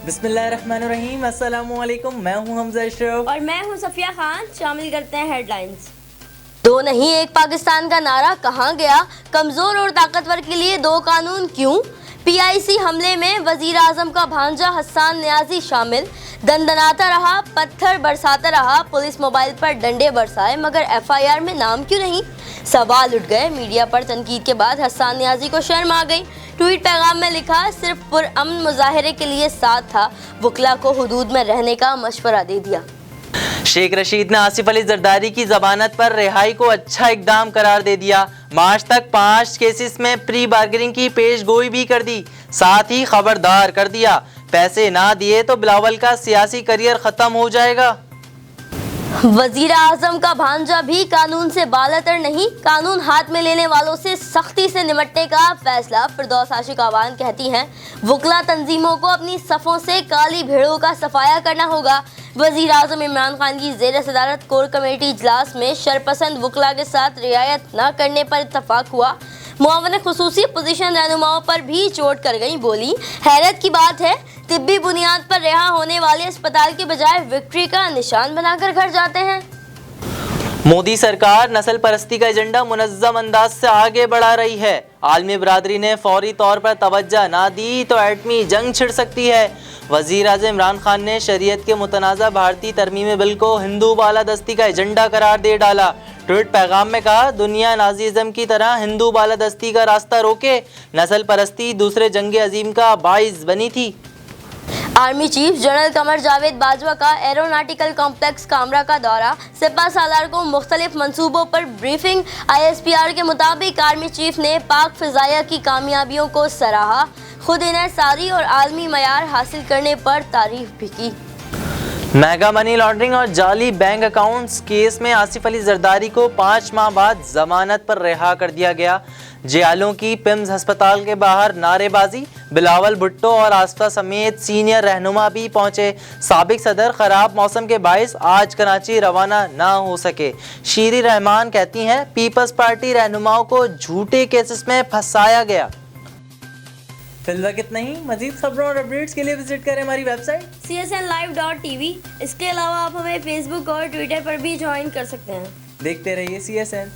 बिस्मिल्लाहिर्रहमानिर्रहीम, अस्सलामुअलैकुम। मैं हूं हमजा अशरफ और मैं हूं सफिया खान। शामिल करते हैं हेडलाइंस। दो नहीं एक पाकिस्तान का नारा कहाँ गया? कमजोर और ताकतवर के लिए दो कानून क्यों? PIC हमले में वजीर आजम का भांजा हसन न्याजी शामिल। दंदनाता रहा, पत्थर बरसाता रहा, पुलिस मोबाइल पर डंडे बरसाए, मगर FIR में नाम क्यों नहीं? सवाल उठ गए। मीडिया पर तनकीद के बाद हसन न्याजी को शर्म आ गई। ट्वीट पैगाम में लिखा, सिर्फ पुरअमन मुजाहरे के लिए साथ था, वकला को हुदूद में रहने का मशवरा दे दिया। शेख रशीद ने आसिफ अली जरदारी की जमानत पर रिहाई को अच्छा इकदाम करार दे दिया। मार्च तक 5 केसेस में प्री बार्गेनिंग की पेशगोई भी कर दी, साथ ही खबरदार कर दिया, पैसे ना दिए तो बिलावल का सियासी करियर खत्म हो जाएगा। वजीर आजम का भांजा भी कानून से बालातर नहीं, कानून हाथ में लेने वालों से सख्ती से निपटने का फैसला। फिरदौस आशिक आवान कहती हैं, वकला तंजीमों को अपनी सफ़ों से काली भेड़ों का सफाया करना होगा। वजीर आजम इमरान खान की ज़ेर सदारत कोर कमेटी इजलास में शरपसंद वकला के साथ रियायत न करने पर इत्तफाक हुआ। मुआवन खुसूसी पोजीशन रहनुमाओं पर भी चोट कर गई। बोली, हैरत की बात है, तिब्बी बुनियाद पर रिहा होने वाले अस्पताल के बजाय विक्ट्री का निशान बनाकर घर जाते हैं। मोदी सरकार नस्ल परस्ती का एजेंडा मुनज़्ज़म अंदाज से आगे बढ़ा रही है। आलमी बरादरी ने फौरी तौर पर तवज्जो ना दी तो एटमी जंग छिड़ सकती है। वज़ीर आज़म इमरान खान ने शरीयत के मुतनाज़ा भारतीय तरमीमी बिल को हिंदू बालादस्ती का एजेंडा करार दे डाला। ट्वीट पैगाम में कहा, दुनिया नाज़िज़म की तरह हिंदू बालादस्ती का रास्ता रोके, नस्ल परस्ती दूसरे जंग अजीम का बाइस बनी थी। Army chief general Qamar Javed Bajwa का एरोनॉटिकल कॉम्प्लेक्स कामरा का दौरा, सिपा सालार को मुख्तलिफ मंसूबों पर ब्रीफिंग। ISPR के मुताबिक आर्मी चीफ ने पाक फिजाया की कामयाबियों को सराहा, खुद इन्हें सारी और आलमी मयार हासिल करने पर तारीफ भी की। मेगा मनी लॉन्ड्रिंग और जाली बैंक अकाउंट्स केस में आसिफ अली जरदारी को 5 माह बाद जमानत पर रिहा कर दिया गया। जियालों की पिम्स अस्पताल के बाहर नारेबाजी, बिलावल भुट्टो और आसफा समेत सीनियर रहनुमा भी पहुंचे। साबिक सदर खराब मौसम के बाइस आज कराची रवाना ना हो सके। शीरी रहमान कहती हैं, पीपल्स पार्टी रहनुमाओं को झूठे केसेस में फंसाया गया। फिलहाल इतना ही। मजीद खबरों और अपडेट्स के लिए विजिट करें हमारी वेबसाइट csnlive.tv। इसके अलावा आप हमें फेसबुक और ट्विटर पर भी ज्वाइन कर सकते हैं। देखते रहिए CSN।